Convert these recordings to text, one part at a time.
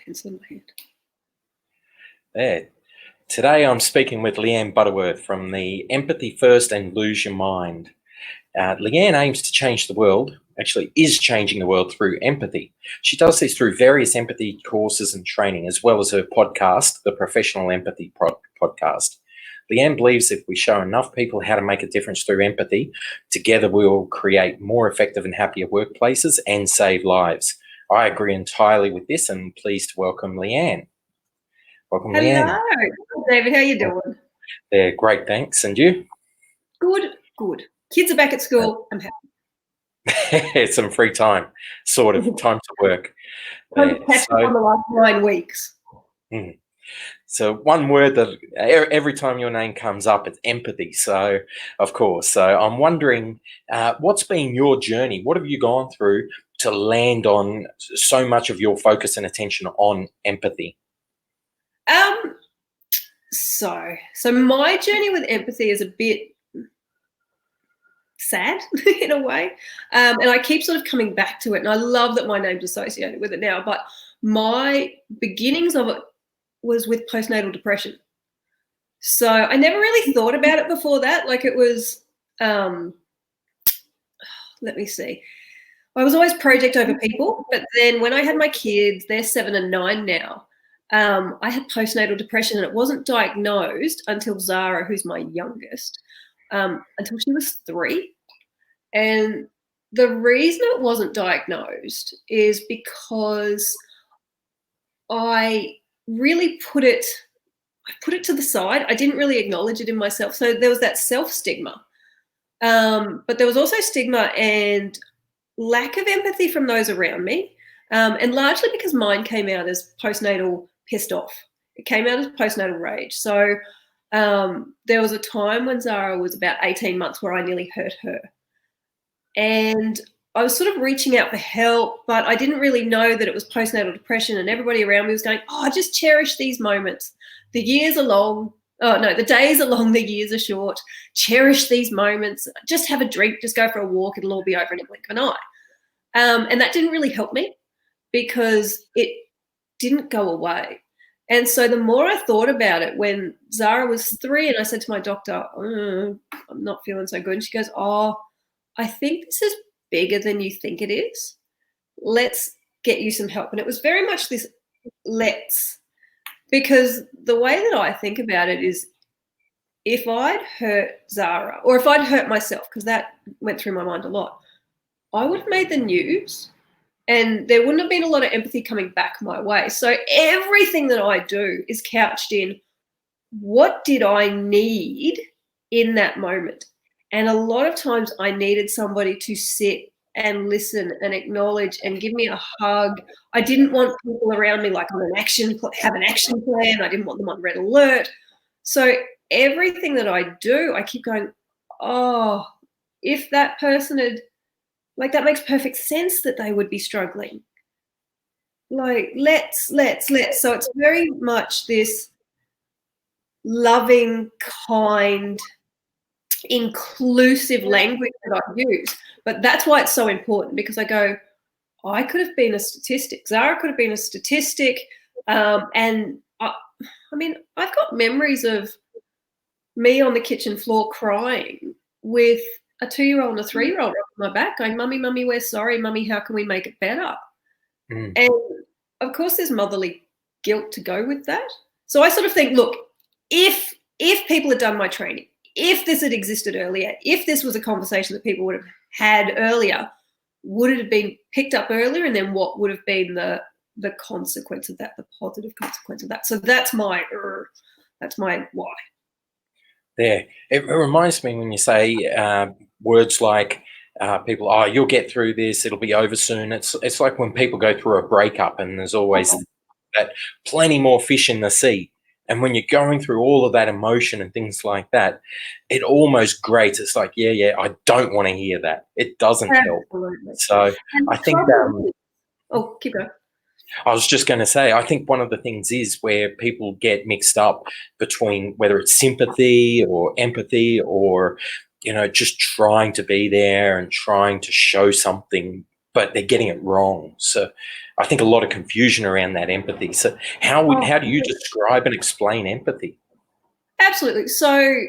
pencil in my hand. There. Today I'm speaking with Leanne Butterworth from the Empathy First and Lose Your Mind. Leanne aims to change the world, actually is changing the world through empathy. She does this through various empathy courses and training, as well as her podcast, the Professional Empathy Podcast. Leanne believes if we show enough people how to make a difference through empathy, together we will create more effective and happier workplaces and save lives. I agree entirely with this, and pleased to welcome Leanne. Welcome, Hello, Leanne. David. How you doing? Yeah, great, thanks. And you? Good. Kids are back at school. I'm happy. Some free time, sort of, time to work. Time to catch up on the last 9 weeks. So one word that every time your name comes up, it's empathy. So, of course. So I'm wondering, what's been your journey? What have you gone through to land on so much of your focus and attention on empathy? So my journey with empathy is a bit sad in a way, and I keep sort of coming back to it, and I love that my name's associated with it now, but my beginnings of it was with postnatal depression. So I never really thought about it before that. Like, it was let me see, I was always project over people, but then when I had my kids, they're 7 and 9 now, I had postnatal depression, and it wasn't diagnosed until Zara, who's my youngest, until she was 3. And the reason it wasn't diagnosed is because I really put it to the side. I didn't really acknowledge it in myself. So there was that self-stigma. But there was also stigma and lack of empathy from those around me. And largely because mine came out as postnatal pissed off. It came out as postnatal rage. So there was a time when Zara was about 18 months where I nearly hurt her. And I was sort of reaching out for help, but I didn't really know that it was postnatal depression, and everybody around me was going, oh, just cherish these moments. The years are long. Oh, no, the days are long, the years are short. Cherish these moments. Just have a drink, just go for a walk. It'll all be over in a blink of an eye. And that didn't really help me because it didn't go away. And so the more I thought about it, when Zara was 3 and I said to my doctor, I'm not feeling so good, and she goes, oh, I think this is bigger than you think it is. Let's get you some help. And it was very much this let's, because the way that I think about it is, if I'd hurt Zara, or if I'd hurt myself, because that went through my mind a lot, I would have made the news and there wouldn't have been a lot of empathy coming back my way. So everything that I do is couched in, what did I need in that moment? And a lot of times I needed somebody to sit and listen and acknowledge and give me a hug. I didn't want people around me like have an action plan. I didn't want them on red alert. So everything that I do, I keep going, oh, if that person had, like, that makes perfect sense that they would be struggling. Like, let's. So it's very much this loving, kind, inclusive language that I use. But that's why it's so important, because I go, I could have been a statistic. Zara could have been a statistic. And I mean, I've got memories of me on the kitchen floor crying with a 2-year-old and a 3-year-old on my back going, Mummy, we're sorry. Mummy, how can we make it better? And of course there's motherly guilt to go with that. So I sort of think, look, if people had done my training, if this had existed earlier, if this was a conversation that people would have had earlier, would it have been picked up earlier? And then what would have been the consequence of that, the positive consequence of that? So that's my why. There. It reminds me when you say words like people, oh, you'll get through this, it'll be over soon. It's like when people go through a breakup and there's always that plenty more fish in the sea. And when you're going through all of that emotion and things like that, it almost grates. It's like, yeah, I don't want to hear that. It doesn't help. So I think keep going. I was just going to say, I think one of the things is where people get mixed up between whether it's sympathy or empathy or, just trying to be there and trying to show something but they're getting it wrong. So I think a lot of confusion around that empathy. So how do you describe and explain empathy? Absolutely. So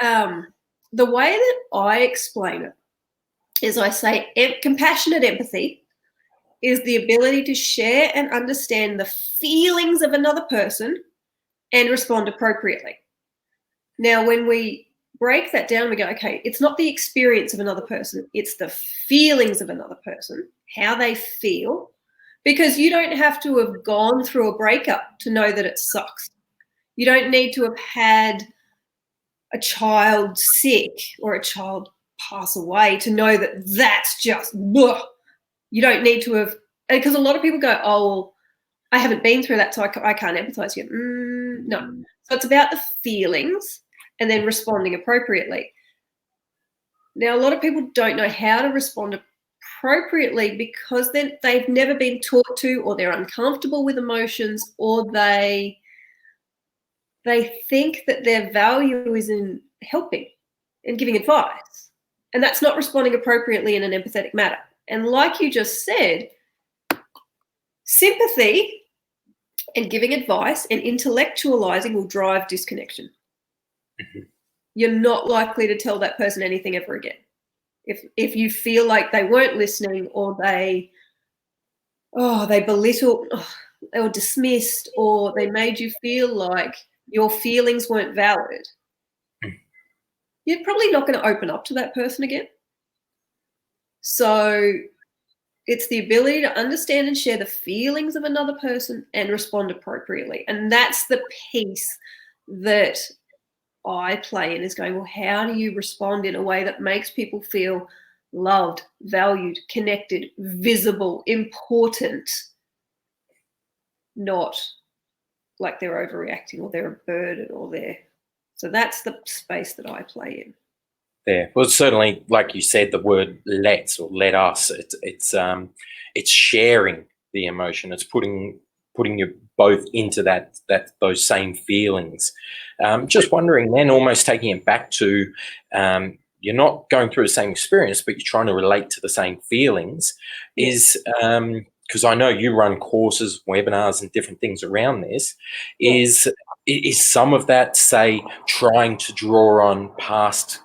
the way that I explain it is I say compassionate empathy is the ability to share and understand the feelings of another person and respond appropriately. Now, when we break that down, we go, okay, it's not the experience of another person, it's the feelings of another person, how they feel, because you don't have to have gone through a breakup to know that it sucks. You don't need to have had a child sick or a child pass away to know that that's just, ugh. You don't need to have, because a lot of people go, oh, well, I haven't been through that, so I can't empathize with you. No. So it's about the feelings and then responding appropriately. Now, a lot of people don't know how to respond appropriately because they've never been taught to, or they're uncomfortable with emotions, or they think that their value is in helping and giving advice. And that's not responding appropriately in an empathetic manner. And like you just said, sympathy and giving advice and intellectualizing will drive disconnection. Mm-hmm. You're not likely to tell that person anything ever again. If you feel like they weren't listening, or they belittled, they were dismissed, or they made you feel like your feelings weren't valid, you're probably not going to open up to that person again. So it's the ability to understand and share the feelings of another person and respond appropriately. And that's the piece that I play in, is going, well, how do you respond in a way that makes people feel loved, valued, connected, visible, important, not like they're overreacting or they're a burden or they're. So that's the space that I play in. Yeah, well, certainly, like you said, the word "let" or "let us." It's sharing the emotion. It's putting you both into those same feelings. Just wondering, then, almost taking it back to you're not going through the same experience, but you're trying to relate to the same feelings. Is because I know you run courses, webinars, and different things around this. Is some of that, say, trying to draw on past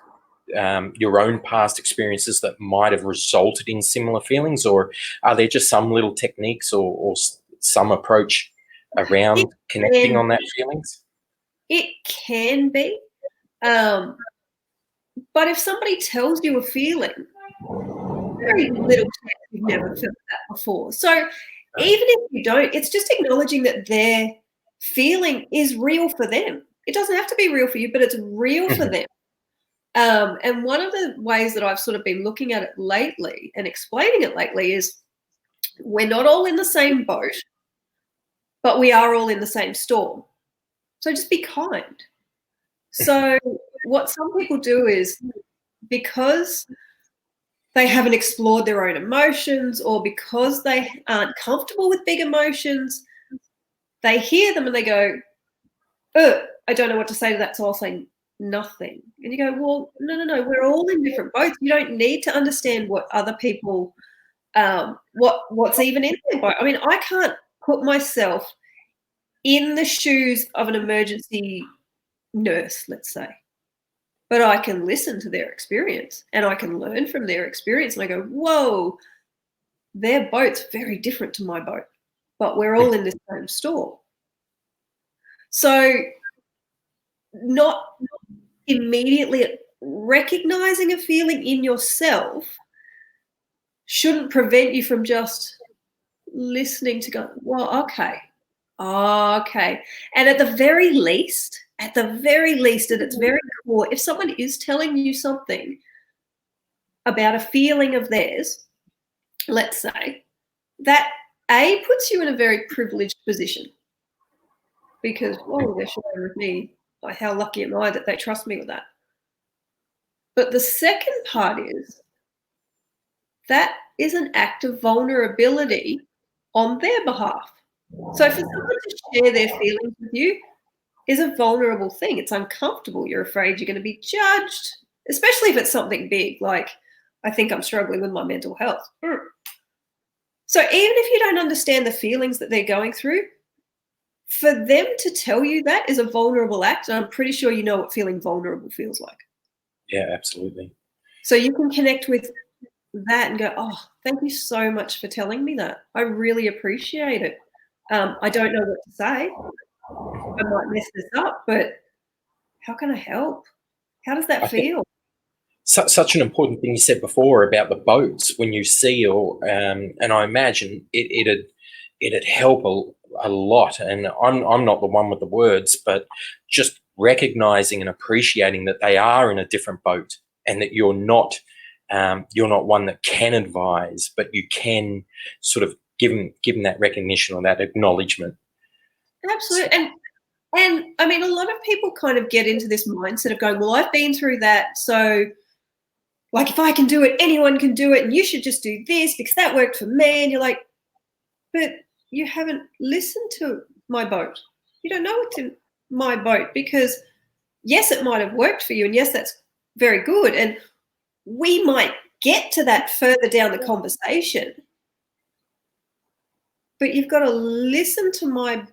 your own past experiences that might have resulted in similar feelings, or are there just some little techniques or some approach around connecting on that feelings? It can be, but if somebody tells you a feeling, very little chance you've never felt that before. So even if you don't, it's just acknowledging that their feeling is real for them. It doesn't have to be real for you, but it's real for them. And one of the ways that I've sort of been looking at it lately and explaining it lately is, we're not all in the same boat, but we are all in the same storm. So just be kind. So what some people do is, because they haven't explored their own emotions, or because they aren't comfortable with big emotions, they hear them and they go, I don't know what to say to that, so I'll say nothing. And you go, well, no, we're all in different boats. You don't need to understand what other people, what's even in their boat. I mean, I can't put myself in the shoes of an emergency nurse, let's say, but I can listen to their experience and I can learn from their experience. And I go, whoa, their boat's very different to my boat, but we're all in this same storm. So not immediately recognizing a feeling in yourself shouldn't prevent you from just listening to go, well, okay. And at the very least, at its very core, if someone is telling you something about a feeling of theirs, let's say, that puts you in a very privileged position, because, they're sharing with me. Like, how lucky am I that they trust me with that? But the second part is, that is an act of vulnerability on their behalf. So for someone to share their feelings with you is a vulnerable thing. It's uncomfortable. You're afraid you're going to be judged, especially if it's something big, like, I think I'm struggling with my mental health. So even if you don't understand the feelings that they're going through, for them to tell you that is a vulnerable act. And I'm pretty sure you know what feeling vulnerable feels like. Yeah, absolutely. So you can connect with that and go, oh, thank you so much for telling me that. I really appreciate it. I don't know what to say. I might mess this up, but how can I help? How does that I think feel? such an important thing you said before about the boats when you seal, and I imagine it'd help a lot. And I'm not the one with the words, but just recognizing and appreciating that they are in a different boat, and that you're not one that can advise, but you can sort of give them that recognition or that acknowledgement. So, Absolutely. And I mean, a lot of people kind of get into this mindset of going, well, I've been through that. So, like, if I can do it, anyone can do it. And you should just do this because that worked for me. And you're like, but you haven't listened to my boat. You don't know what's in my boat because, yes, it might have worked for you. And yes, that's very good. And we might get to that further down the conversation. But you've got to listen to my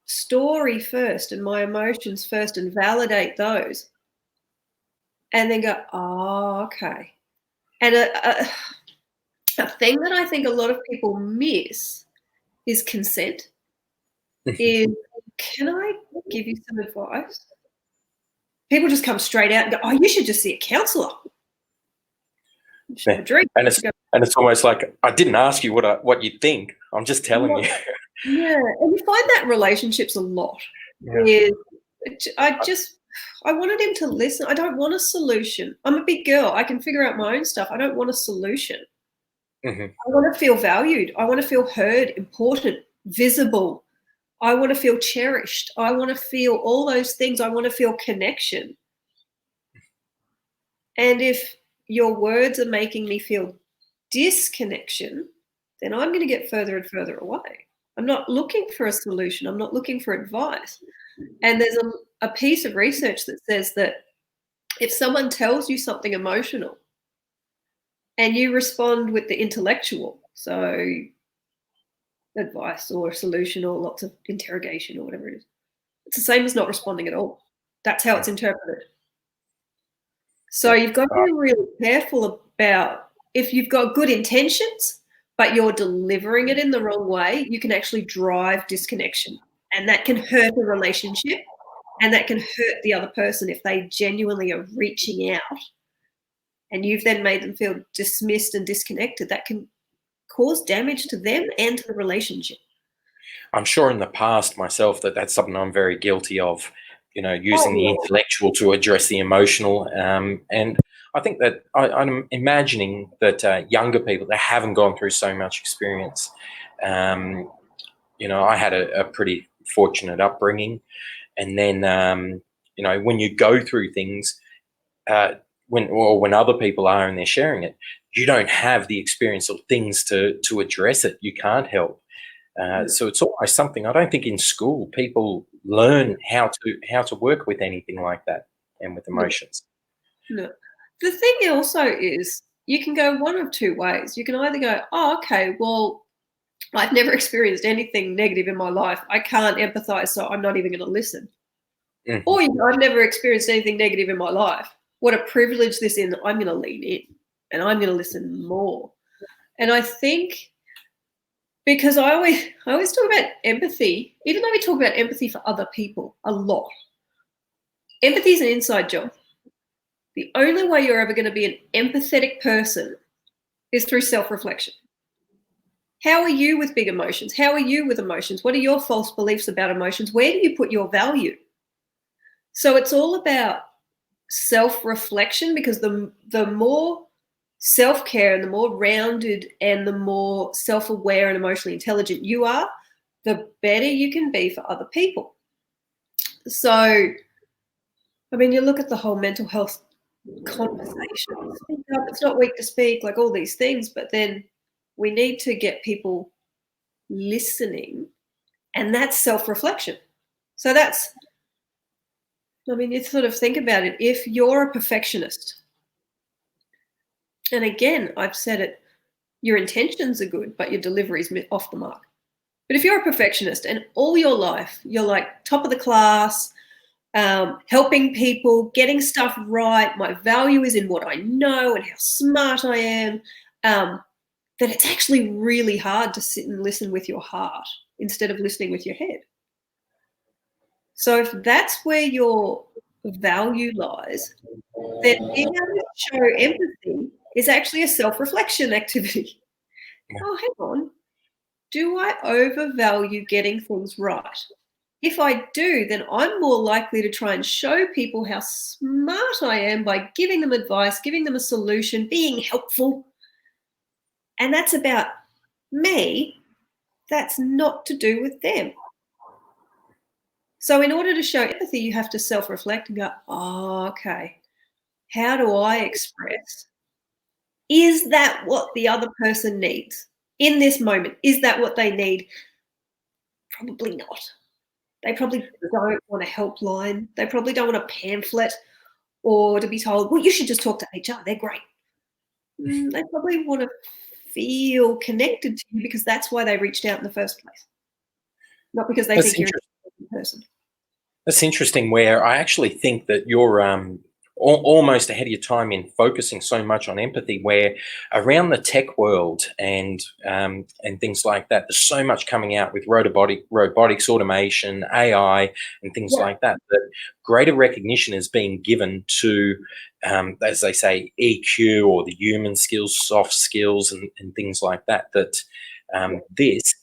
story first and my emotions first and validate those. And then go, oh, okay. And a thing that I think a lot of people miss is consent. Is, can I give you some advice? People just come straight out and go, oh, you should just see a counsellor. You should have a drink. and it's almost like, I didn't ask you what you think. I'm just telling you. Yeah, and you find that in relationships a lot. Yeah. Is I wanted him to listen. I don't want a solution. I'm a big girl. I can figure out my own stuff. I don't want a solution. Mm-hmm. I want to feel valued. I want to feel heard, important, visible. I want to feel cherished. I want to feel all those things. I want to feel connection. And if your words are making me feel disconnection, then I'm going to get further and further away. I'm not looking for a solution. I'm not looking for advice. And there's a piece of research that says that if someone tells you something emotional and you respond with the intellectual, so advice or a solution or lots of interrogation or whatever it is, it's the same as not responding at all. That's how it's interpreted. So Yeah. you've got to be really careful about, if you've got good intentions, but you're delivering it in the wrong way, you can actually drive disconnection. And that can hurt a relationship, and that can hurt the other person if they genuinely are reaching out and you've then made them feel dismissed and disconnected. That can cause damage to them and to the relationship. I'm sure in the past myself that's something I'm very guilty of, using the Oh, intellectual to address the emotional. And I think that I'm imagining that younger people that haven't gone through so much experience, I had a pretty fortunate upbringing. And then, when you go through things, when other people are and they're sharing it, you don't have the experience or things to address it. You can't help. So it's almost something I don't think in school people learn how to work with anything like that and with no, emotions. no. The thing also is you can go one of two ways. You can either go, oh, okay, well, I've never experienced anything negative in my life. I can't empathize, so I'm not even going to listen. Mm-hmm. Or I've never experienced anything negative in my life. What a privilege this is. I'm going to lean in and I'm going to listen more. And I think because I always talk about empathy, even though we talk about empathy for other people a lot, empathy is an inside job. The only way you're ever going to be an empathetic person is through self-reflection. How are you with big emotions? How are you with emotions? What are your false beliefs about emotions? Where do you put your value? So it's all about self-reflection, because the more self-care and the more rounded and the more self-aware and emotionally intelligent you are, the better you can be for other people. So, I mean, you look at the whole mental health conversation. Speak up, it's not weak to speak, like all these things, but then we need to get people listening, and that's self-reflection. So you sort of think about it. If you're a perfectionist, and again, I've said it, your intentions are good, but your delivery is off the mark. But if you're a perfectionist and all your life you're like top of the class, helping people, getting stuff right, my value is in what I know and how smart I am, then it's actually really hard to sit and listen with your heart instead of listening with your head. So if that's where your value lies, then being able to show empathy is actually a self-reflection activity. Oh, hang on. Do I overvalue getting things right? If I do, then I'm more likely to try and show people how smart I am by giving them advice, giving them a solution, being helpful. And that's about me. That's not to do with them. So in order to show empathy, you have to self-reflect and go, oh, okay, how do I express? Is that what the other person needs in this moment? Is that what they need? Probably not. They probably don't want a helpline. They probably don't want a pamphlet or to be told, well, you should just talk to HR. They're great. They probably want to feel connected to you because that's why they reached out in the first place, not because they think you're a person. That's interesting, where I actually think that you're almost ahead of your time in focusing so much on empathy, where around the tech world and things like that, there's so much coming out with robotics, automation, AI, and things like that, that greater recognition is being given to, as they say, EQ, or the human skills, soft skills, and things like that, this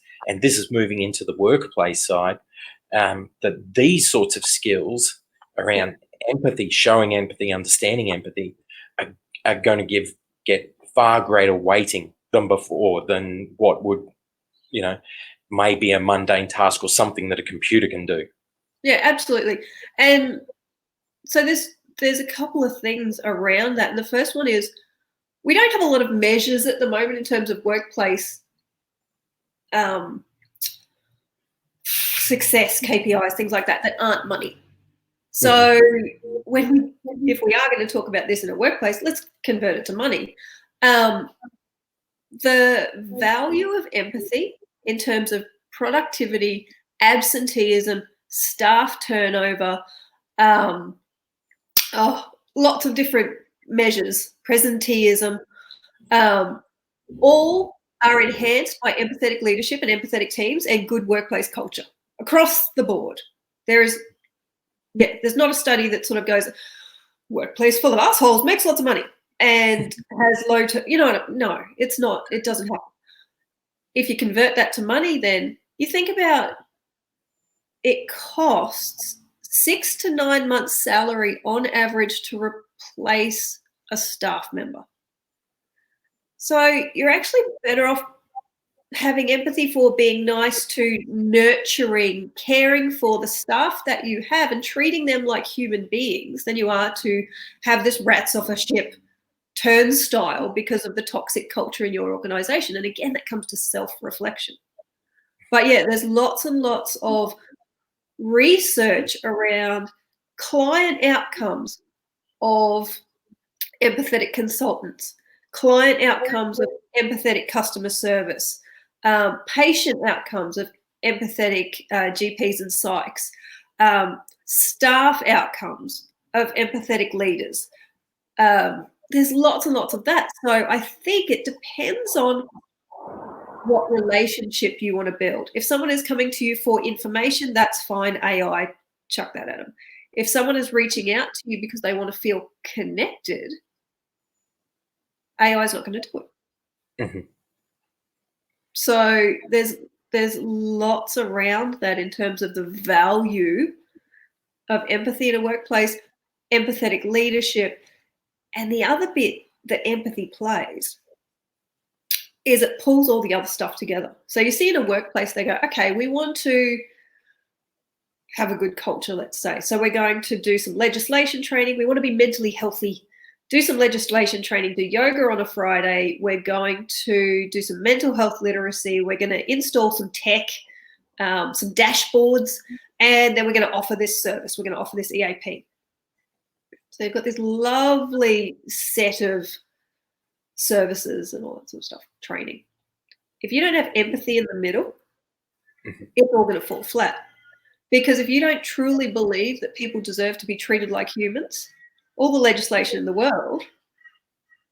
is moving into the workplace side, that these sorts of skills around empathy, showing empathy, understanding empathy, are going to get far greater weighting than before, than what would, maybe a mundane task or something that a computer can do. Yeah, absolutely. And so there's a couple of things around that. And the first one is, we don't have a lot of measures at the moment in terms of workplace success, KPIs, things like that aren't money. So if we are going to talk about this in a workplace, let's convert it to money. The value of empathy in terms of productivity, absenteeism, staff turnover, lots of different measures, presenteeism, all are enhanced by empathetic leadership and empathetic teams and good workplace culture across the board. There's not a study that sort of goes, workplace full of assholes makes lots of money and has low, no, it's not. It doesn't happen. If you convert that to money, then you think about it costs 6 to 9 months' salary on average to replace a staff member. So you're actually better off having empathy for being nice to, nurturing, caring for the staff that you have and treating them like human beings than you are to have this rats off a ship turnstile because of the toxic culture in your organization. And again, that comes to self-reflection. But yeah, there's lots and lots of research around client outcomes of empathetic consultants, client outcomes of empathetic customer service, patient outcomes of empathetic GPs and psychs, staff outcomes of empathetic leaders. There's lots and lots of that. So I think it depends on what relationship you want to build. If someone is coming to you for information, that's fine. AI, chuck that at them. If someone is reaching out to you because they want to feel connected, AI is not going to do it. Mm-hmm. So there's lots around that in terms of the value of empathy in a workplace, empathetic leadership. And the other bit that empathy plays is it pulls all the other stuff together. So you see in a workplace, they go, okay, we want to have a good culture, let's say. So we're going to do some legislation training. We want to be mentally healthy. Do some legislation training, do yoga on a Friday. We're going to do some mental health literacy. We're going to install some tech, some dashboards, and then we're going to offer this service. We're going to offer this EAP. So you've got this lovely set of services and all that sort of stuff, training. If you don't have empathy in the middle, it's all going to fall flat. Because if you don't truly believe that people deserve to be treated like humans, all the legislation in the world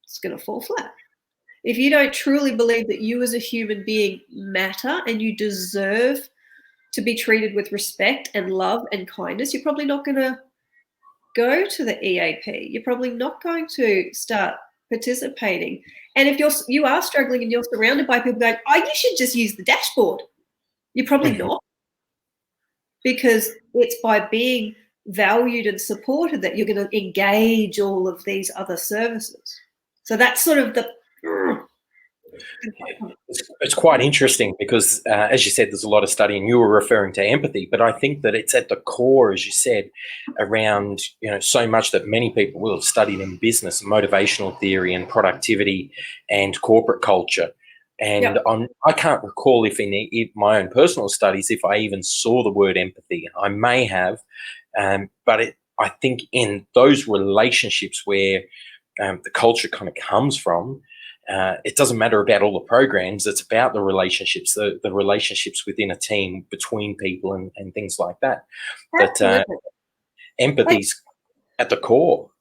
is going to fall flat. If you don't truly believe that you as a human being matter and you deserve to be treated with respect and love and kindness, you're probably not going to go to the EAP. You're probably not going to start participating. And if you are struggling and you're surrounded by people going, oh, you should just use the dashboard, you're probably not. Because it's by being valued and supported that you're going to engage all of these other services. So that's sort of the... It's quite interesting because, as you said, there's a lot of study, and you were referring to empathy, but I think that it's at the core, as you said, around, so much that many people will have studied in business, motivational theory and productivity and corporate culture. And I can't recall if in my own personal studies, if I even saw the word empathy. I may have, but I think in those relationships where the culture kind of comes from, it doesn't matter about all the programs. It's about the relationships, the relationships within a team, between people and things like that. That empathy's at the core.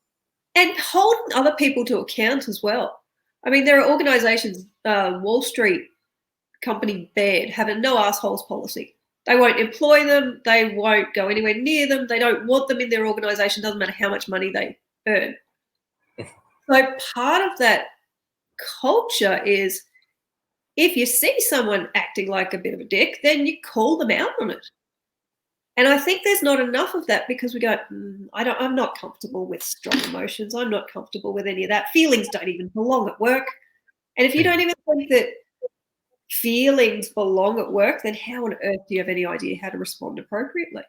And holding other people to account as well. I mean, there are organisations, Wall Street company Baird, have a no assholes policy. They won't employ them. They won't go anywhere near them. They don't want them in their organisation. Doesn't matter how much money they earn. So part of that culture is, if you see someone acting like a bit of a dick, then you call them out on it. And I think there's not enough of that, because we go, I'm not comfortable with strong emotions. I'm not comfortable with any of that. Feelings don't even belong at work. And if you don't even think that feelings belong at work, then how on earth do you have any idea how to respond appropriately?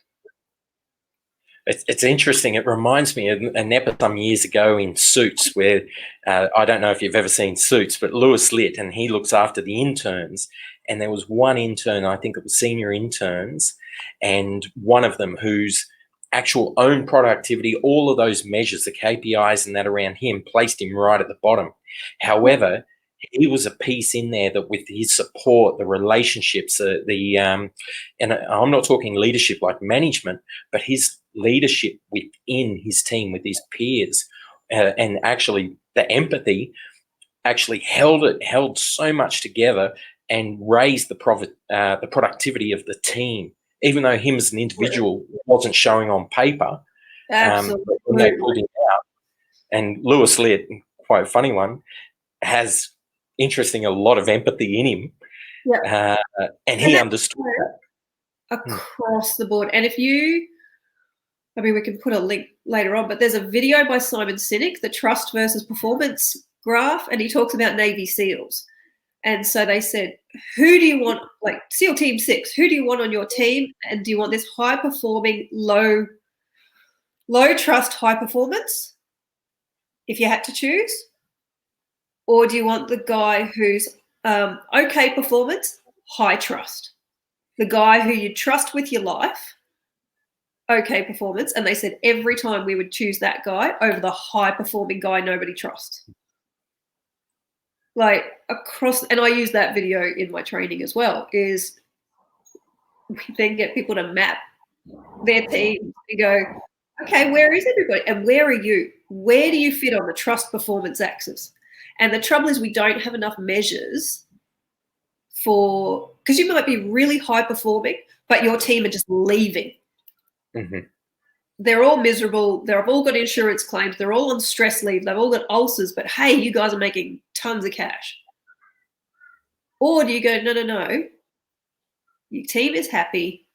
It's interesting. It reminds me of an episode some years ago in Suits, where I don't know if you've ever seen Suits, but Lewis Litt, and he looks after the interns. And there was one intern, I think it was senior interns, and one of them whose actual own productivity, all of those measures, the KPIs and that around him, placed him right at the bottom. However, he was a piece in there that, with his support, the relationships, and I'm not talking leadership like management, but his leadership within his team, with his peers, and actually the empathy actually held so much together and raised the productivity of the team, even though him as an individual wasn't showing on paper. Absolutely. When they pulled him out. And Lewis Litt, quite a funny one, has a lot of empathy in him. Yeah. And he understood that. Across the board. And we can put a link later on, but there's a video by Simon Sinek, the trust versus performance graph, and he talks about Navy SEALs. And so they said, who do you want, like SEAL Team 6, who do you want on your team? And do you want this high-performing, low trust high performance, if you had to choose? Or do you want the guy who's okay performance, high trust? The guy who you trust with your life, okay performance. And they said every time we would choose that guy over the high-performing guy nobody trusts. Like across, and I use that video in my training as well, is we then get people to map their team and go, okay, where is everybody? And where are you? Where do you fit on the trust performance axis? And the trouble is we don't have enough measures for, because you might be really high performing, but your team are just leaving. Mm-hmm. They're all miserable. They've all got insurance claims. They're all on stress leave. They've all got ulcers, but hey, you guys are making tons of cash. Or do you go, no, your team is happy.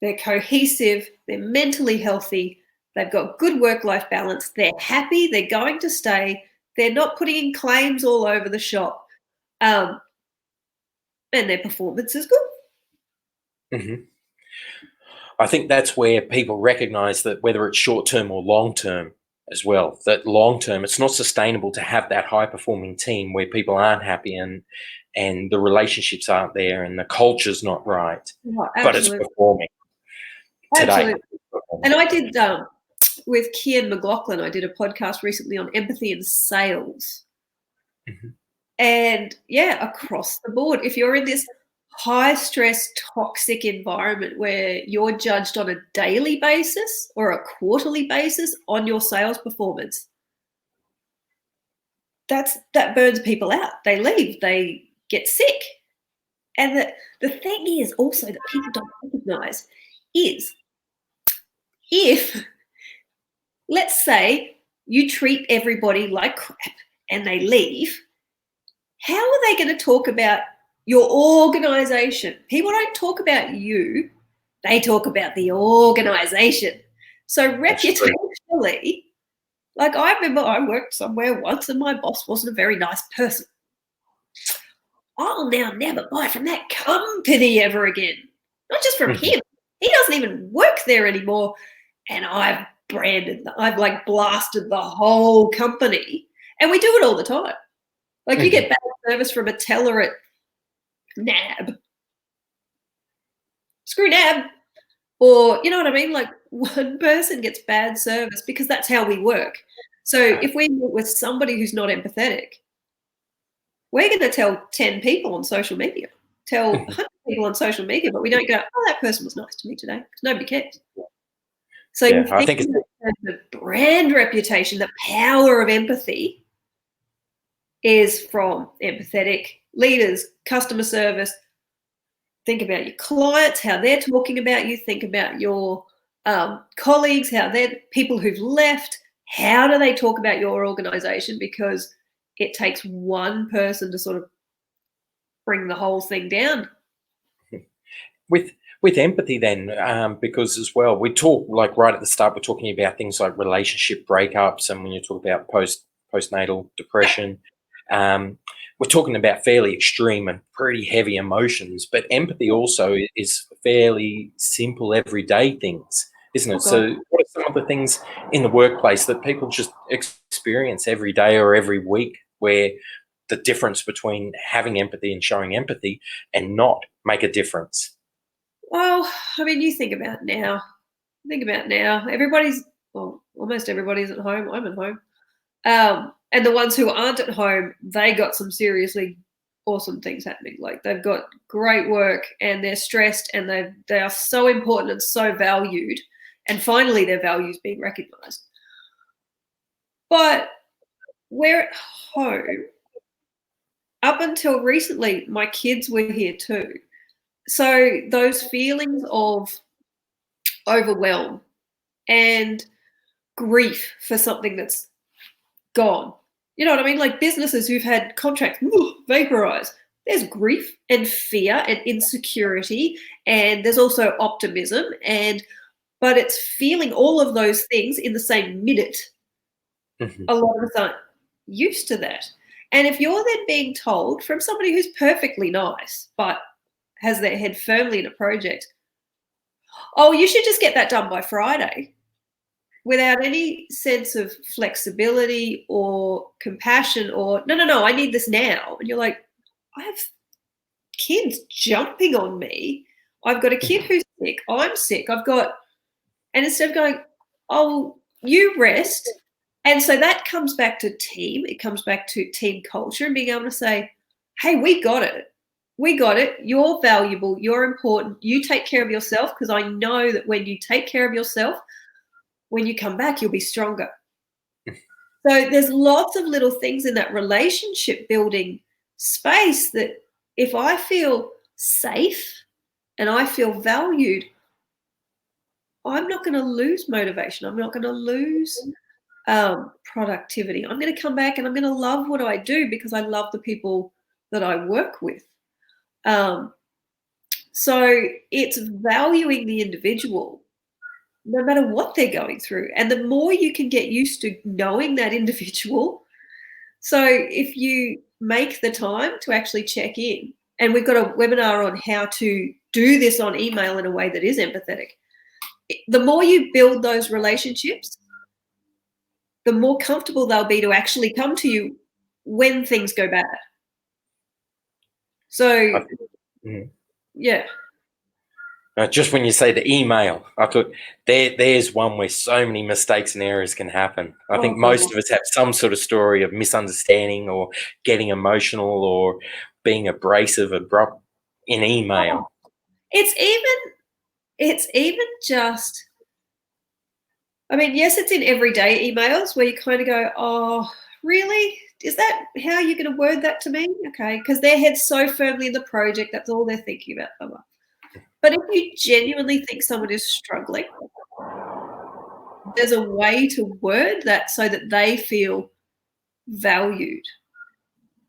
They're cohesive. They're mentally healthy. They've got good work-life balance. They're happy. They're going to stay. They're not putting in claims all over the shop. And their performance is good. Mm-hmm. I think that's where people recognize that, whether it's short-term or long-term as well, that long-term, it's not sustainable to have that high-performing team where people aren't happy and the relationships aren't there and the culture's not right, but it's performing today. Absolutely. And I did, with Kian McLaughlin, I did a podcast recently on empathy in sales. Mhm. And yeah, across the board, if you're in this high stress, toxic environment where you're judged on a daily basis or a quarterly basis on your sales performance, that burns people out. They leave, they get sick. And the thing is also that people don't recognize is if, let's say, you treat everybody like crap and they leave, how are they going to talk about your organization? People don't talk about you, they talk about the organization. So reputationally, like I remember I worked somewhere once and my boss wasn't a very nice person. I'll now never buy from that company ever again. Not just from Mhm. him. He doesn't even work there anymore. And I've I've like blasted the whole company. And we do it all the time. Like you get Mhm. bad service from a teller at NAB. Screw NAB. Or, you know what I mean? Like one person gets bad service because that's how we work. So if we meet with somebody who's not empathetic, we're going to tell 10 people on social media, tell 100 people on social media, but we don't go, oh, that person was nice to me today, because nobody cares. So you Yeah, I think think it's the brand reputation, the power of empathy is from empathetic leaders, customer service. Think about your clients, how they're talking about you. Think about your colleagues, how they're people who've left. How do they talk about your organization? Because it takes one person to sort of bring the whole thing down. with empathy then, because as well we talk, like right at the start we're talking about things like relationship breakups, and when you talk about postnatal depression, um, we're talking about fairly extreme and pretty heavy emotions, but empathy also is fairly simple everyday things, isn't Oh it? God. So what are some of the things in the workplace that people just experience every day or every week, where the difference between having empathy and showing empathy and not make a difference? Well, I mean, you think about now. Think about now. Everybody's, well, almost everybody's at home. I'm at home. And the ones who aren't at home, they got some seriously awesome things happening. Like they've got great work and they're stressed and they are so important and so valued. And finally, their values being recognized. But we're at home. Up until recently, my kids were here too. So those feelings of overwhelm and grief for something that's gone. You know what I mean? Like businesses who've had contracts vaporize. There's grief and fear and insecurity, and there's also optimism, but it's feeling all of those things in the same minute. Mhm. A lot of us aren't used to that. And if you're then being told from somebody who's perfectly nice but has their head firmly in a project, oh, you should just get that done by Friday, without any sense of flexibility or compassion or no, I need this now. And you're like, I have kids jumping on me. I've got a kid who's sick. I'm sick. And instead of going, oh, you rest. And so that comes back to team. It comes back to team culture and being able to say, hey, we got it. We got it. You're valuable. You're important. You take care of yourself, because I know that when you take care of yourself, when you come back, you'll be stronger. So there's lots of little things in that relationship building space that if I feel safe and I feel valued, I'm not going to lose motivation. I'm not going to lose productivity. I'm going to come back and I'm going to love what I do because I love the people that I work with. Um, so it's valuing the individual no matter what they're going through. And the more you can get used to knowing that individual. So if you make the time to actually check in, and we've got a webinar on how to do this on email in a way that is empathetic, the more you build those relationships, the more comfortable they'll be to actually come to you when things go bad. So, Mhm. yeah. Just when you say the email, I thought there's one where so many mistakes and errors can happen. I Oh think God. most of us have some sort of story of misunderstanding or getting emotional or being abrasive, abrupt in Oh, email. it's even just, I mean, yes, it's in everyday emails where you kind of go, oh, really? Is that how you're going to word that to me? Okay, because their head's so firmly in the project, that's all they're thinking about. Blah, blah. But if you genuinely think someone is struggling, there's a way to word that so that they feel valued.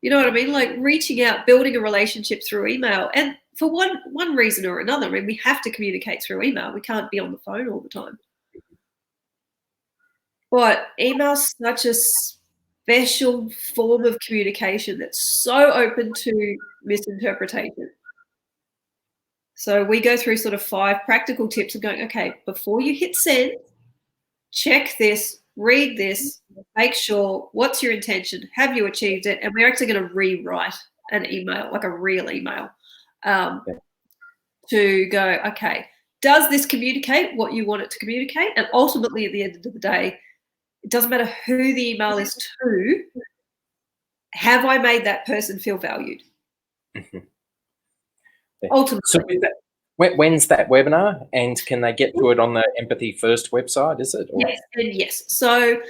You know what I mean? Like reaching out, building a relationship through email. And for one reason or another, I mean, we have to communicate through email. We can't be on the phone all the time. But email's such a special form of communication that's so open to misinterpretation. So we go through sort of 5 practical tips of going, okay, before you hit send, check this, read this, make sure what's your intention, have you achieved it, and we're actually going to rewrite an email, like a real email, to go, okay, does this communicate what you want it to communicate? And ultimately, at the end of the day, it doesn't matter who the email is to, have I made that person feel valued? Mhm. Ultimately. So when's that webinar, and can they get to it on the Empathy First website, is it? Or? Yes, and yes. So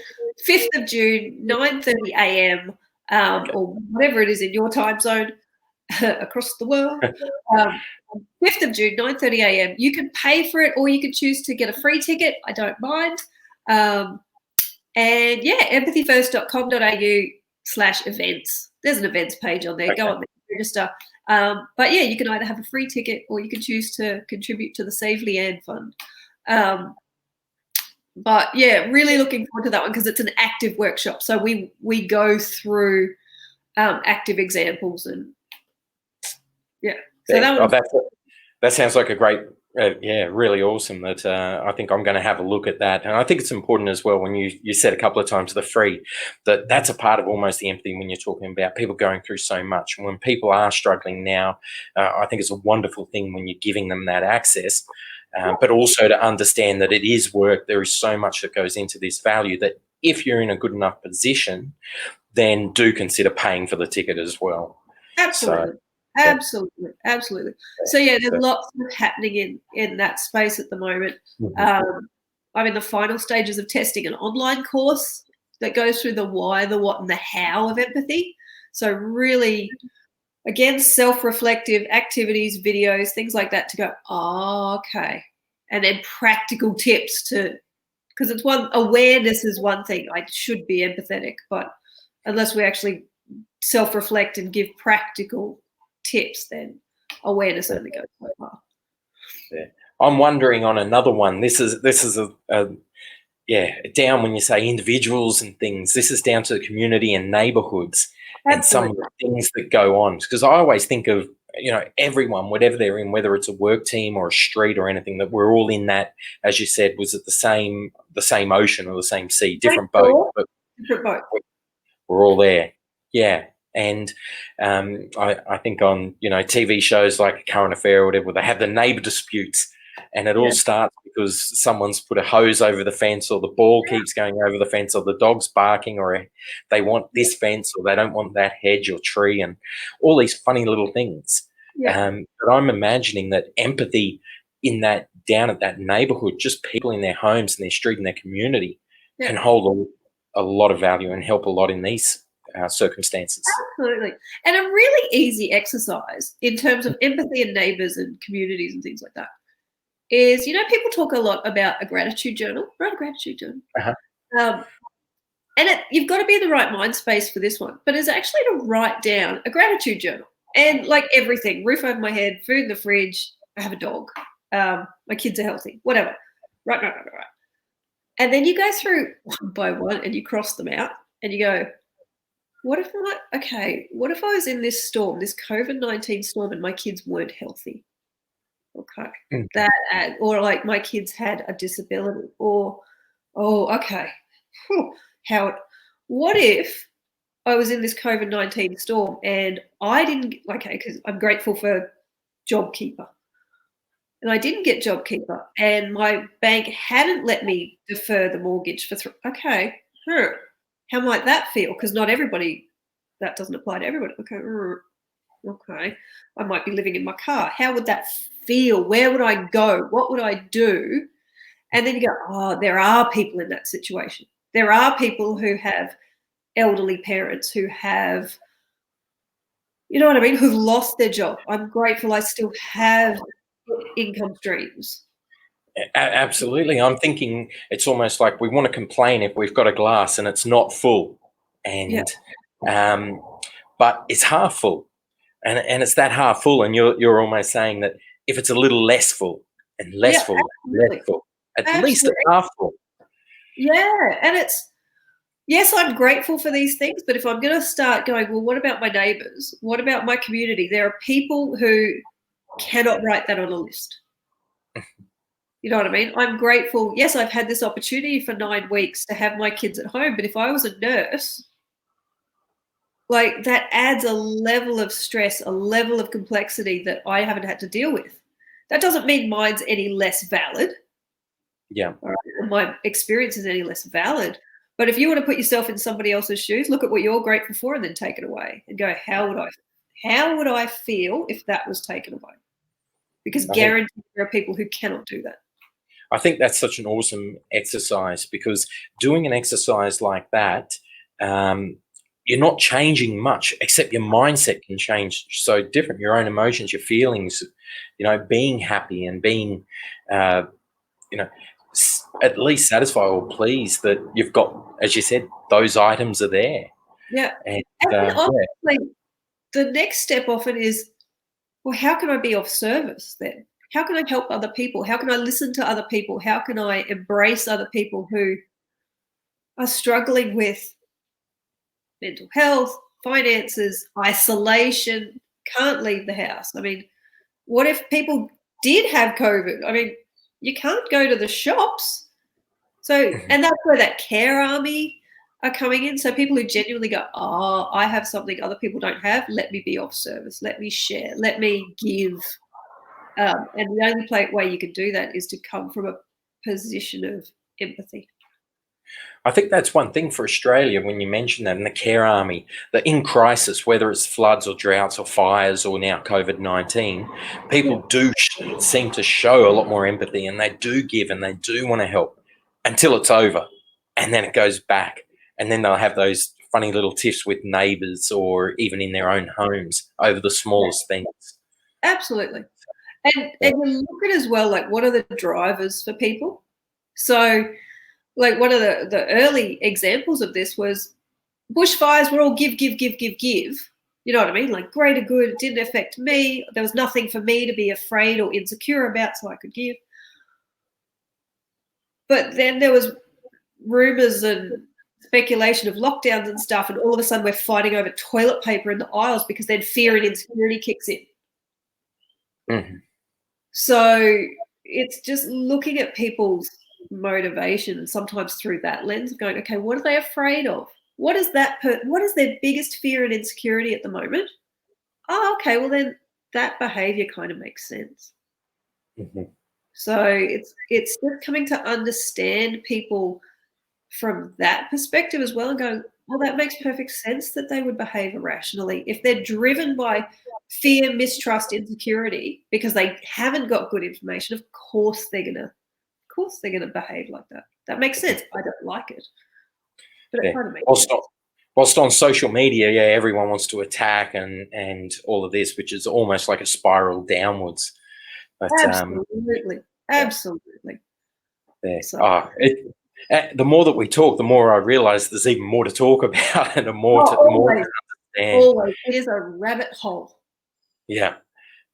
5th of June, 9:30 a.m., or whatever it is in your time zone across the world. 5th of June, 9:30 a.m. You can pay for it or you can choose to get a free ticket. I don't mind. And yeah, empathyfirst.com.au/events. There's an events page on there. Okay. Go on there, register. But yeah, you can either have a free ticket or you can choose to contribute to the Save Leanne Fund. But yeah, really looking forward to that one because it's an active workshop. So we go through active examples and yeah. So Yeah. that one. That sounds like a great, really awesome. That I think I'm going to have a look at that, and I think it's important as well when you said a couple of times the free, that's a part of almost the empathy when you're talking about people going through so much, and when people are struggling now, I think it's a wonderful thing when you're giving them that access, but also to understand that it is work. There is so much that goes into this value that if you're in a good enough position, then do consider paying for the ticket as well. Absolutely. So, yeah. Absolutely. So yeah, there's So, lots happening in that space at the moment. I'm in the final stages of testing an online course that goes through the why, the what, and the how of empathy. So really, again, self-reflective activities, videos, things like that to go, oh, okay. And then practical tips to, because it's one, awareness is one thing. I should be empathetic, but unless we actually self-reflect and give practical tips, then awareness only goes so far. Yeah. I'm wondering on another one. This is a down when you say individuals and things. This is down to the community and neighbourhoods and some of Absolutely. the things that go on. Because I always think of everyone, whatever they're in, whether it's a work team or a street or anything, that we're all in that. As you said, was it the same ocean or the same sea, different boat, but Different boat. we're all there. Yeah. And I think on TV shows like Current Affair or whatever, they have the neighbour disputes, and it all starts because someone's put a hose over the fence, or the ball keeps going over the fence, or the dog's barking, or they want this fence, or they don't want that hedge or tree, and all these funny little things. But I'm imagining that empathy in that, down at that neighbourhood, just people in their homes and their street and their community, can hold a lot of value and help a lot in these circumstances. Absolutely. And a really easy exercise in terms of empathy and neighbours and communities and things like that is, people talk a lot about a gratitude journal. Write a gratitude journal. Uh-huh. And you've got to be in the right mind space for this one, but it's actually to write down a gratitude journal. And like everything, roof over my head, food in the fridge, I have a dog, my kids are healthy, whatever. Right. And then you go through one by one and you cross them out and you go, what if I was in this storm, this COVID-19 storm, and my kids weren't healthy? Okay. That, or like my kids had a disability, or, okay. What if I was in this COVID-19 storm and I didn't, because I'm grateful for JobKeeper. and I didn't get JobKeeper, and my bank hadn't let me defer the mortgage for okay, how might that feel? Because not everybody, that doesn't apply to everybody. Okay, I might be living in my car. How would that feel? Where would I go? What would I do? And then you go, oh, there are people in that situation. There are people who have elderly parents who have, you know what I mean, who've lost their job. I'm grateful I still have income streams. Absolutely. I'm thinking it's almost like we want to complain if we've got a glass and it's not full, Yeah. and but it's half full, and it's that half full, and you're almost saying that if it's a little less full and less Yeah, full, less absolutely. full, at least it's Absolutely. half full. Yeah. And it's, yes, I'm grateful for these things, but if I'm going to start going, well, what about my neighbours? What about my community? There are people who cannot write that on a list. You know what I mean? I'm grateful. Yes, I've had this opportunity for 9 weeks to have my kids at home, but if I was a nurse, like that adds a level of stress, a level of complexity that I haven't had to deal with. That doesn't mean mine's any less valid. Yeah. All right? My experience is any less valid. But if you want to put yourself in somebody else's shoes, look at what you're grateful for and then take it away and go, how would I feel if that was taken away? Because guaranteed there are people who cannot do that. I think that's such an awesome exercise, because doing an exercise like that, you're not changing much, except your mindset can change so different. Your own emotions, your feelings, being happy and being, at least satisfied or pleased that you've got, as you said, those items are there. Yeah. And then honestly, the next step often is, well, how can I be of service then? How can I help other people? How can I listen to other people? How can I embrace other people who are struggling with mental health, finances, isolation, can't leave the house? I mean, what if people did have COVID? I mean, you can't go to the shops. So, and that's where that care army are coming in. So people who genuinely go, oh, I have something other people don't have. Let me be of service. Let me share. Let me give. And the only way you can do that is to come from a position of empathy. I think that's one thing for Australia when you mention that, in the care army, that in crisis, whether it's floods or droughts or fires or now COVID-19, people do seem to show a lot more empathy, and they do give and they do want to help until it's over, and then it goes back, and then they'll have those funny little tiffs with neighbours or even in their own homes over the smallest things. Absolutely. And you look at as well, like, what are the drivers for people? So, like, one of the early examples of this was bushfires were all give. You know what I mean? Like, greater good, it didn't affect me. There was nothing for me to be afraid or insecure about, so I could give. But then there was rumours and speculation of lockdowns and stuff, and all of a sudden we're fighting over toilet paper in the aisles because then fear and insecurity kicks in. Mm-hmm. So it's just looking at people's motivation, and sometimes through that lens of going, okay, what are they afraid of? What is what is their biggest fear and insecurity at the moment? Oh, okay, well then that behavior kind of makes sense. Mm-hmm. So it's just coming to understand people from that perspective as well, and going, well, that makes perfect sense that they would behave irrationally if they're driven by fear, mistrust, insecurity because they haven't got good information. Of course they're gonna behave like that. That makes sense. I don't like it, but it kind of makes sense. Whilst on social media, everyone wants to attack and all of this, which is almost like a spiral downwards. But, absolutely. So, the more that we talk, the more I realise there's even more to talk about and more to understand. Always, it is a rabbit hole. Yeah,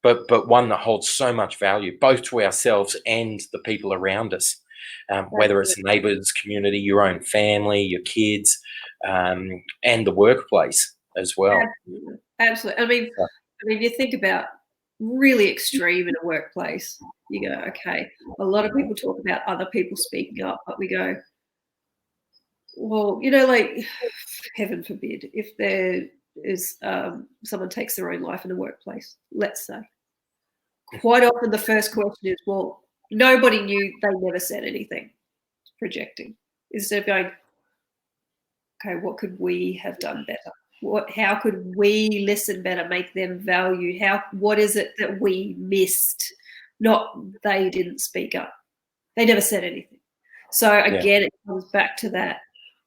but one that holds so much value, both to ourselves and the people around us, whether it's neighbours, community, your own family, your kids, and the workplace as well. Absolutely. I mean, you think about really extreme in a workplace. You go, okay, a lot of people talk about other people speaking up, but we go, well, like, heaven forbid, if there is someone takes their own life in a workplace, let's say. quite often the first question is, well, nobody knew, they never said anything. Projecting. Instead of going, okay, what could we have done better? How could we listen better, make them valued? What is it that we missed? Not they didn't speak up. They never said anything. So again, it comes back to that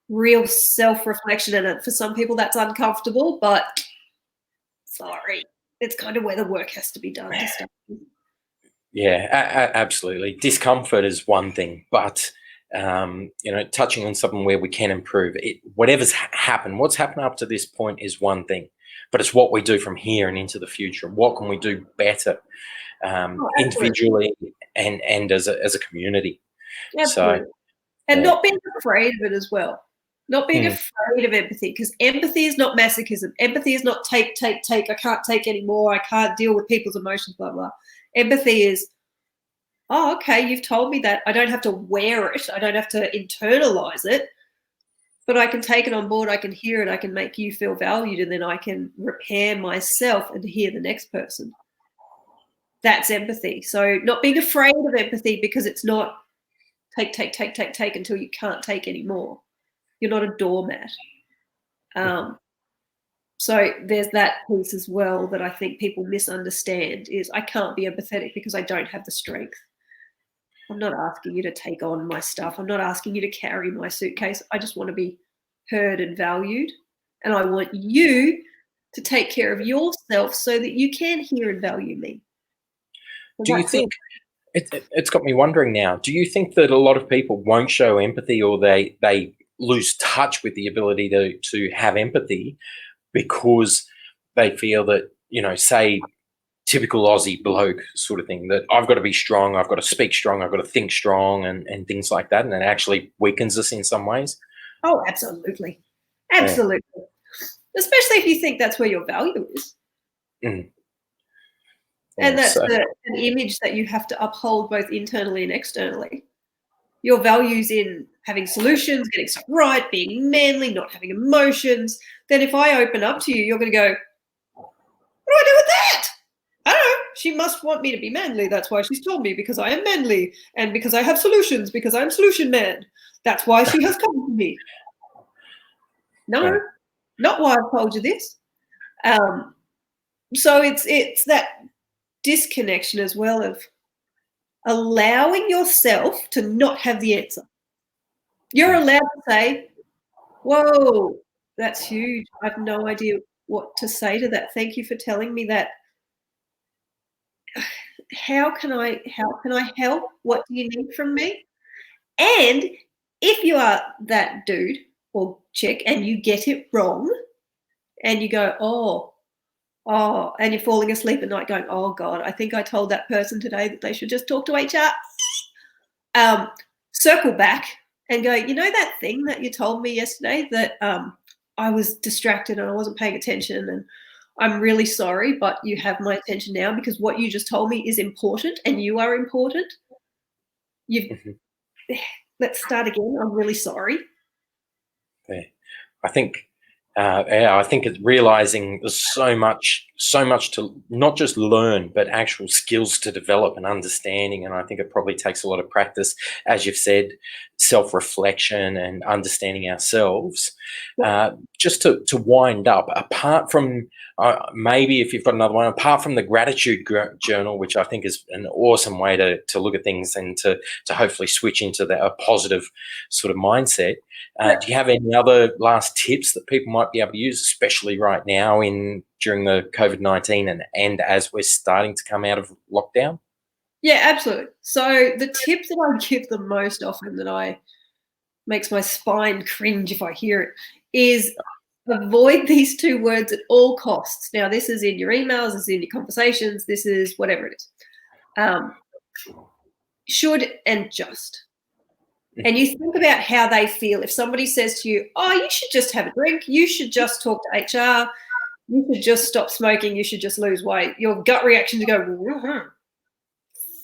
real self-reflection, and for some people that's uncomfortable, but sorry, it's kind of where the work has to be done to start. Yeah, absolutely. Discomfort is one thing, but touching on something where we can improve it. Whatever's happened, what's happened up to this point is one thing, but it's what we do from here and into the future. What can we do better, individually and as a community? Absolutely. So, and not being afraid of it as well. Not being afraid of empathy, because empathy is not masochism. Empathy is not take. I can't take anymore. I can't deal with people's emotions, blah, blah. Empathy is, oh, okay, you've told me that. I don't have to wear it. I don't have to internalize it, but I can take it on board. I can hear it. I can make you feel valued, and then I can repair myself and hear the next person. That's empathy. So not being afraid of empathy, because it's not take until you can't take anymore. You're not a doormat. So there's that piece as well that I think people misunderstand, is I can't be empathetic because I don't have the strength. I'm not asking you to take on my stuff. I'm not asking you to carry my suitcase. I just want to be heard and valued. And I want you to take care of yourself so that you can hear and value me. do you think, it's got me wondering now, do you think that a lot of people won't show empathy, or they lose touch with the ability to have empathy because they feel that, say, typical Aussie bloke sort of thing, that I've got to be strong, I've got to speak strong, I've got to think strong, and things like that, and it actually weakens us in some ways? Oh, absolutely. Absolutely. Yeah. Especially if you think that's where your value is. Mm. And that's an image that you have to uphold both internally and externally. Your values in having solutions, getting stuff right, being manly, not having emotions. Then if I open up to you, you're going to go, what do I do with that? I don't know. She must want me to be manly. That's why she's told me, because I am manly, and because I have solutions, because I'm solution man. That's why she has come to me. No, not why I've told you this. So it's that disconnection as well of allowing yourself to not have the answer. You're allowed to say, whoa, that's huge. I have no idea what to say to that. Thank you for telling me that. How can I help? What do you need from me? And if you are that dude or chick and you get it wrong and you go, oh, and you're falling asleep at night going, oh God, I think I told that person today that they should just talk to HR. Circle back and go, you know that thing that you told me yesterday that I was distracted and I wasn't paying attention, and I'm really sorry, but you have my attention now because what you just told me is important and you are important. Let's start again. I'm really sorry. Yeah. I think it's realizing there's so much to not just learn, but actual skills to develop and understanding. And I think it probably takes a lot of practice, as you've said, self-reflection and understanding ourselves. Just to wind up, apart from maybe if you've got another one, apart from the gratitude journal, which I think is an awesome way to look at things and to hopefully switch into a positive sort of mindset. Do you have any other last tips that people might be able to use, especially right now during the COVID-19 and as we're starting to come out of lockdown? Yeah, absolutely. So the tip that I give the most often, that makes my spine cringe if I hear it, is avoid these two words at all costs. Now, this is in your emails, this is in your conversations, this is whatever it is. Should and just. And you think about how they feel. If somebody says to you, oh, you should just have a drink, you should just talk to HR, you should just stop smoking, you should just lose weight, your gut reaction to go,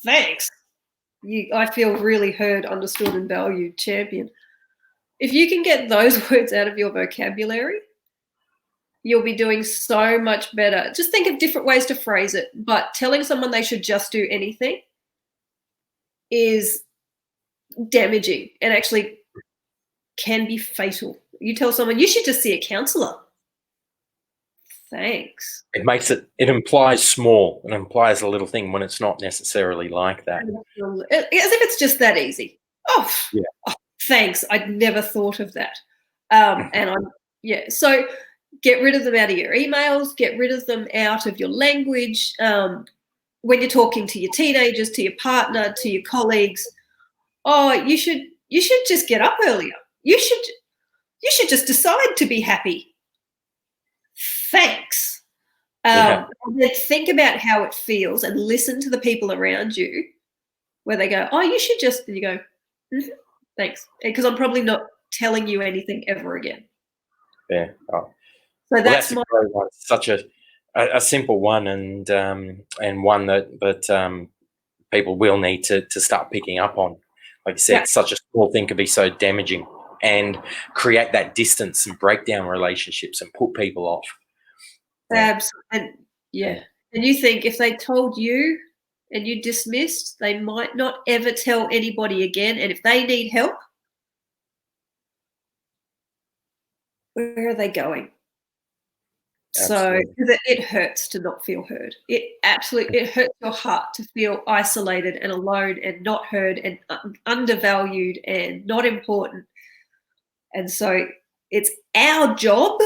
thanks. I feel really heard, understood, and valued, champion. If you can get those words out of your vocabulary, you'll be doing so much better. Just think of different ways to phrase it. But telling someone they should just do anything is damaging and actually can be fatal. You tell someone you should just see a counselor. Thanks. It implies small, it implies a little thing when it's not necessarily like that. As if it's just that easy. Oh, Yeah. oh thanks. I'd never thought of that. So get rid of them out of your emails, get rid of them out of your language. When you're talking to your teenagers, to your partner, to your colleagues, oh, you should just get up earlier. You should just decide to be happy. Thanks. And then think about how it feels and listen to the people around you where they go, oh, you should just, and you go, thanks. Because I'm probably not telling you anything ever again. Yeah. Oh. So that's a great one. Such a simple one, and one that people will need to start picking up on. Like you said, such a small thing could be so damaging and create that distance and break down relationships and put people off. Absolutely. And you think if they told you and you dismissed, they might not ever tell anybody again. And if they need help, where are they going? Absolutely. So it hurts to not feel heard. It hurts your heart to feel isolated and alone and not heard and undervalued and not important. And so it's our job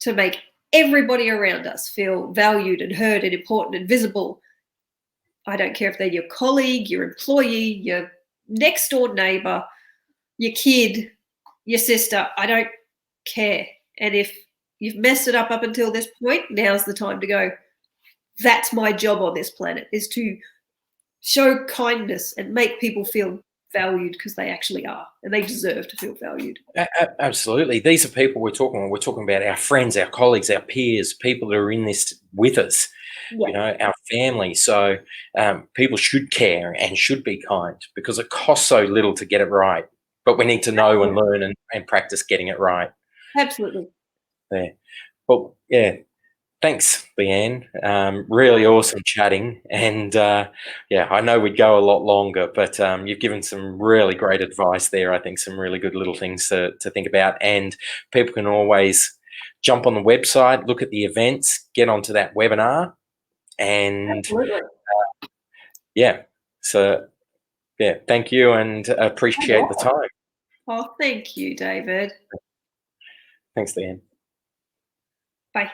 to make everybody around us feel valued and heard and important and visible. I don't care if they're your colleague, your employee, your next door neighbor, your kid, your sister. I don't care. And if you've messed it up until this point, now's the time to go, that's my job on this planet, is to show kindness and make people feel valued because they actually are, and they deserve to feel valued. Absolutely. These are people we're talking about our friends, our colleagues, our peers, people that are in this with us, our family. So people should care and should be kind because it costs so little to get it right. But we need to know and learn and practice getting it right. Absolutely. Yeah. Well, yeah. Thanks, Leanne. Really awesome chatting. And I know we'd go a lot longer, but you've given some really great advice there. I think some really good little things to think about. And people can always jump on the website, look at the events, get onto that webinar. And thank you and appreciate the time. Oh, thank you, David. Thanks, Leanne. Bye.